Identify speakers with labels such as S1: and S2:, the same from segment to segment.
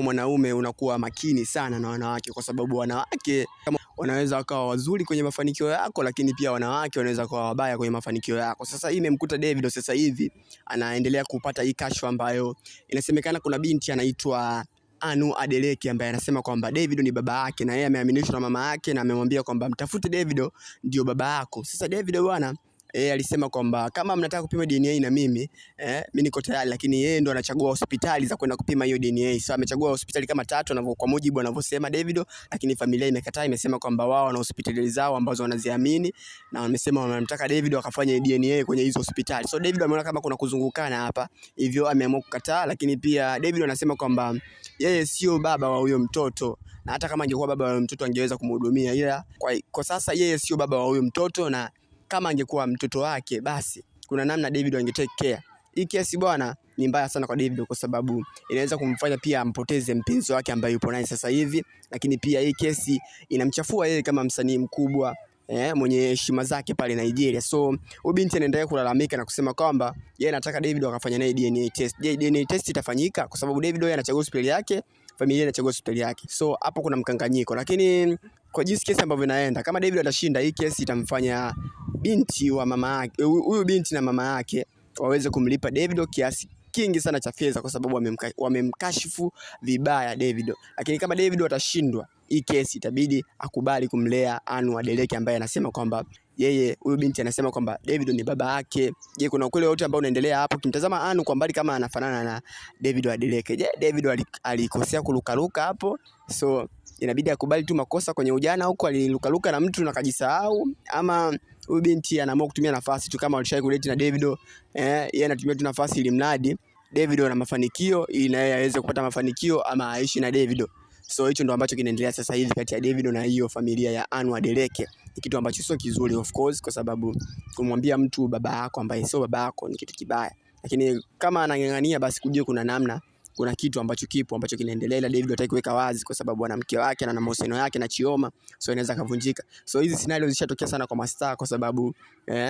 S1: mwanaume unakuwa makini sana na wanawake, kwa sababu wanawake kama wanaweza wakawa wazuri kwenye mafanikio yako, lakini pia wanawake wanaweza kuwa wabaya kwenye mafanikio yako. Sasa hii imemkuta Davido sasa hivi anaendelea kupata hii kashfa ambayo inasemekana kuna binti anaitwa Anu Adeleke ambaye anasema kwamba Davido ni baba yake, na yeye ameaminishwa na mama yake na amemwambia kwamba mtafute Davido ndio baba yako. Sasa Davido bwana alisema kwamba kama mnataka kupima DNA na mimi mimi niko tayari, lakini yeye ndo anachagua hospitali za kwenda kupima hiyo DNA. So amechagua hospitali kama 3 kwa mujibu anavyosema Davido, lakini familia imekataa, imesema kwamba wao wana hospitali zao ambazo wanaziamini, na wamesema wanamtaka Davido akafanye DNA kwenye hizo hospitali. So Davido ameona kama kuna kuzungukana hapa, hivyo ameamua kukataa. Lakini pia Davido anasema kwamba yeye sio baba wa huyo mtoto, na hata kama angekuwa baba wa huyo mtoto angeweza kumhudumia, ila kwa sasa yeye sio baba wa huyo mtoto, na kama angekuwa mtoto wake basi kuna namna Davido angetake care. Hii kesi bwana ni mbaya sana kwa Davido, kwa sababu inaweza kumfanya pia ampoteze mpenzi wake ambaye yupo naye sasa hivi, lakini pia hii kesi inamchafua yeye kama msanii mkubwa mwenye heshima zake pale Nigeria. So huyu binti anaendelea kulalamika na kusema kwamba yeye anataka Davido akafanya naye DNA test. Je, DNA test itafanyika? Kwa sababu Davido yeye anachagua hospitali yake, familia inachagua hospitali yake. So hapo kuna mkanganyiko, lakini kwa jinsi kesi ambavyo inaenda, kama Davido atashinda, hii kesi itamfanya binti wa mama yake, huyu binti na mama yake waweze kumlipa Davido kiasi kingi sana cha fedha, kwa sababu wamemkashifu vibaya Davido. Lakini kama Davido atashindwa hii kesi, itabidi akubali kumlea Anu Adeleke ambaye anasema kwamba yeye, huyu binti anasema kwamba Davido ni baba yake. Je, kuna ukweli wote ambao unaendelea hapo? Kimtazama Anu kwa mbali kama anafanana na Davido Adeleke. Je, Davido alikosea kurukaruka hapo? So inabidi akubali tu makosa kwenye ujana huko, alirukaruka na mtu na kujisahau, ama huyu binti anaamua kutumia nafasi tu, kama walishawahi kudate na Davido yeye anatumia tu nafasi ili mradi Davido ana mafanikio, ili na yeye aweze kupata mafanikio ama aishi na Davido. So hicho ndo ambacho kinaendelea sasa hivi kati ya Davido na hiyo familia ya Anu Adeleke. Ni kitu ambacho sio kizuri of course, kwa sababu kumwambia mtu baba yako ambaye sio baba yako ni kitu kibaya. Lakini kama anang'ang'ania, basi kujue kuna namna, kuna kitu ambacho kipo ambacho kinaendelea, ila Davido hataki kuweka wazi, kwa sababu ana mke wake na mahusiano yake na Chioma, so inaweza kuvunjika. So hizi scenario zishatokea sana kwa mastaa, kwa sababu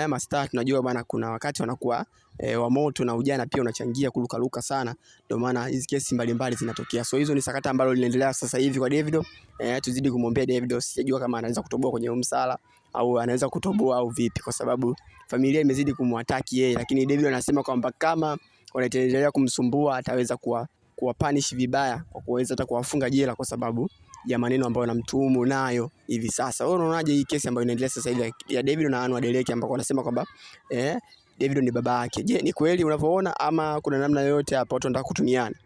S1: mastaa tunajua bwana, kuna wakati wanakuwa wa moto, na ujana pia unachangia kurukaruka sana, ndio maana hizi kesi mbalimbali zinatokea. So hizo ni sakata ambalo linaendelea sasa hivi kwa Davido. Tuzidi kumwombea Davido, sijajua kama anaweza kutoboa kwenye msala au anaweza kutoboa au vipi, kwa sababu familia imezidi kumwataki yeye. Lakini Davido anasema kwamba kama wanaendelea kumsumbua ataweza kuwa punish vibaya, kwa kuweza hata kuwafunga jela kwa sababu ya maneno ambayo anamtuhumu nayo hivi sasa. Wewe unaonaje hii kesi ambayo inaendelea sasa hivi ya Davido na Anu Adeleke, ambao wanasema kwamba Davido ni baba yake? Je, ni kweli unavyoona, ama kuna namna yoyote hapa watu wanataka kutumiana?